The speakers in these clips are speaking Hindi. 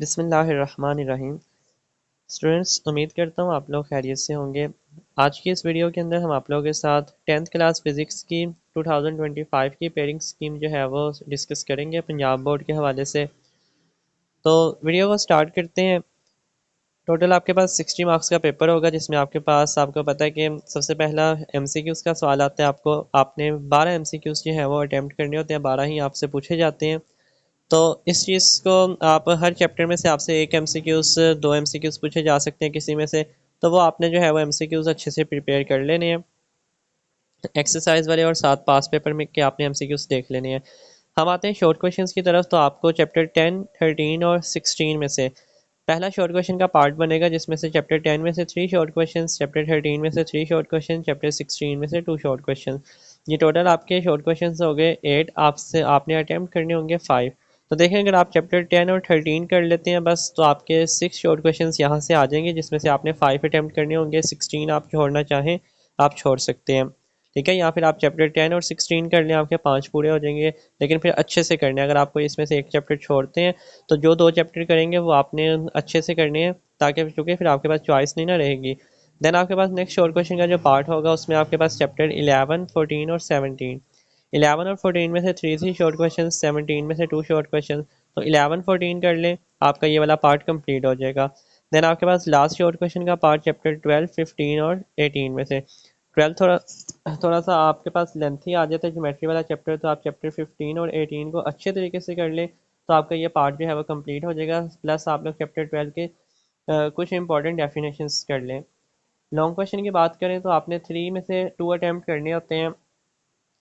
बिस्मिल्लाहिर्रहमानिर्रहीम। स्टूडेंट्स, उम्मीद करता हूँ आप लोग खैरियत से होंगे। आज की इस वीडियो के अंदर हम आप लोगों के साथ 10th क्लास फ़िज़िक्स की 2025 की पेयरिंग स्कीम जो है वो डिस्कस करेंगे पंजाब बोर्ड के हवाले से। तो वीडियो को स्टार्ट करते हैं। टोटल आपके पास 60 मार्क्स का पेपर होगा, जिसमें आपके पास आपको पता है कि सबसे पहला MCQs का सवाल आता है। आपने 12 MCQs जो है वो अटैम्प्ट करने होते हैं, 12 ही आपसे पूछे जाते हैं। तो इस चीज़ को आप हर चैप्टर में से आपसे एक MCQs, दो MCQs पूछे जा सकते हैं किसी में से। तो वो आपने जो है वो MCQs अच्छे से प्रिपेयर कर लेने हैं एक्सरसाइज वाले, और साथ पास पेपर में के आपने MCQs देख लेने हैं। हम आते हैं शॉर्ट क्वेश्चंस की तरफ। तो आपको चैप्टर 10, 13 और 16 में से पहला शॉर्ट क्वेश्चन का पार्ट बनेगा, जिसमें से चैप्टर 10 में से 3 शॉर्ट क्वेश्चन, चैप्टर 13 में से 3 शॉर्ट क्वेश्चन, चैप्टर 16 में से 2 शॉर्ट क्वेश्चन। ये टोटल आपके शॉर्ट क्वेश्चन हो गए 8। आपने अटैम्प्ट करने होंगे 5। तो देखें, अगर आप चैप्टर 10 और 13 कर लेते हैं बस, तो आपके 6 शॉर्ट क्वेश्चन यहाँ से आ जाएंगे, जिसमें से आपने 5 अटैम्प्ट करने होंगे। 16 आप छोड़ना चाहें आप छोड़ सकते हैं, ठीक है। या फिर आप चैप्टर 10 और 16 कर लें, आपके 5 पूरे हो जाएंगे। लेकिन फिर अच्छे से करने हैं। अगर आप कोई इसमें से एक चैप्टर छोड़ते हैं तो जो 2 चैप्टर करेंगे वो आपने अच्छे से करने हैं, ताकि चूँकि फिर आपके पास चॉइस नहीं ना रहेगी। देन आपके पास नेक्स्ट शॉर्ट क्वेश्चन का जो पार्ट होगा, उसमें आपके पास चैप्टर 11, 14 और 17, 11 और 14 में से 3 शॉर्ट क्वेश्चन, 17 में से 2 शॉर्ट क्वेश्चन। तो 11, 14 कर लें, आपका ये वाला पार्ट कंप्लीट हो जाएगा। देन आपके पास लास्ट शॉर्ट क्वेश्चन का पार्ट चैप्टर 12, 15 और 18 में से। 12 थोड़ा थोड़ा सा आपके पास लेंथी आ जाता है, ज्योमेट्री वाला चैप्टर। तो आप चैप्टर 15 और 18 को अच्छे तरीके से कर लें, तो आपका ये पार्ट जो है वो कंप्लीट हो जाएगा। प्लस आप लोग चैप्टर 12 के कुछ इंपॉर्टेंट डेफिनेशंस कर लें। लॉन्ग क्वेश्चन की बात करें तो आपने 3 में से 2 अटैम्प्ट करने होते हैं।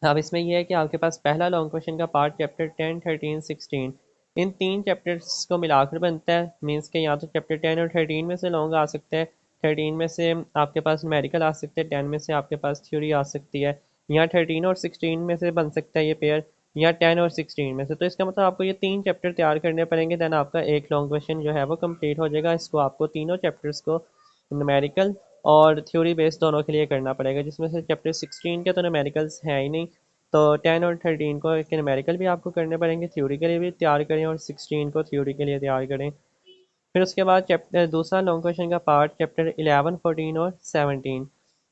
अब इसमें यह है कि आपके पास पहला लॉन्ग क्वेश्चन का पार्ट चैप्टर 10, 13, 16, इन 3 चैप्टर्स को मिलाकर बनता है। मींस के या तो चैप्टर 10 और 13 में से लॉन्ग आ सकता है, 13 में से आपके पास न्यूमेरिकल आ सकते हैं, 10 में से आपके पास थ्योरी आ सकती है, या 13 और 16 में से बन सकता है ये पेयर, या 10 और 16 में से। तो इसका मतलब आपको ये 3 चैप्टर तैयार करने पड़ेंगे, देन आपका एक लॉन्ग क्वेश्चन जो है वो कंप्लीट हो जाएगा। इसको आपको तीनों चैप्टर्स को न्यूमेरिकल और थ्योरी बेस्ड दोनों के लिए करना पड़ेगा, जिसमें से चैप्टर 16 के तो न्यूमेरिकल्स हैं ही नहीं। तो 10 और 13 को के न्यूमेरिकल भी आपको करने पड़ेंगे, थ्योरी के लिए भी तैयार करें, और 16 को थ्योरी के लिए तैयार करें। फिर उसके बाद चैप्टर दूसरा लॉन्ग क्वेश्चन का पार्ट चैप्टर 11, 14 और 17।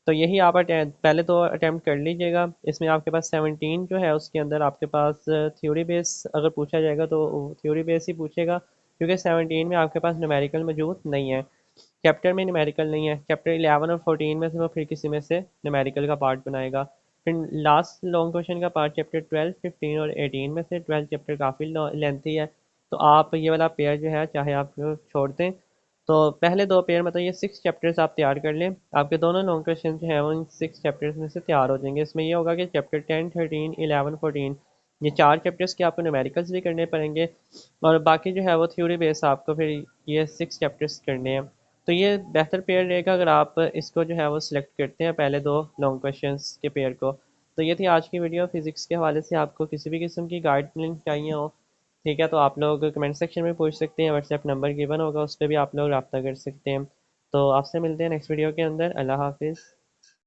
तो यही आप पहले तो अटैम्प्ट कर लीजिएगा। इसमें आपके पास 17 जो है उसके अंदर आपके पास थ्योरी बेस अगर पूछा जाएगा तो थ्योरी बेस ही पूछेगा, क्योंकि 17 में आपके पास न्यूमेरिकल मौजूद नहीं है, चैप्टर में न्यूमेरिकल नहीं है। चैप्टर 11 और 14 में से वो फिर किसी में से न्यूमेरिकल का पार्ट बनाएगा। फिर लास्ट लॉन्ग क्वेश्चन का पार्ट चैप्टर 12, 15 और 18 में से। 12 चैप्टर काफ़ी लेंथी है, तो आप ये वाला पेयर जो है चाहे आप छोड़ दें। तो पहले 2 पेयर मतलब ये 6 चैप्टर्स आप तैयार कर लें, आपके दोनों लॉन्ग क्वेश्चन जो हैं वो इन 6 चैप्टर्स में से तैयार हो जाएंगे। इसमें ये होगा कि चैप्टर 10, 13, 11, 14, ये 4 चैप्टर्स के आपको न्यूमेरिकल्स भी करने पड़ेंगे, और बाकी जो है वो थ्योरी बेस आपको फिर ये 6 चैप्टर्स करने हैं। तो ये बेहतर पेयर रहेगा अगर आप इसको जो है वो सिलेक्ट करते हैं, पहले 2 लॉन्ग क्वेश्चंस के पेयर को। तो ये थी आज की वीडियो फिजिक्स के हवाले से। आपको किसी भी किस्म की गाइडलाइन चाहिए हो, ठीक है, तो आप लोग कमेंट सेक्शन में पूछ सकते हैं, व्हाट्सएप नंबर गिवन होगा उस पर भी आप लोग रब्ता कर सकते हैं। तो आपसे मिलते हैं नेक्स्ट वीडियो के अंदर। अल्लाह हाफिज़।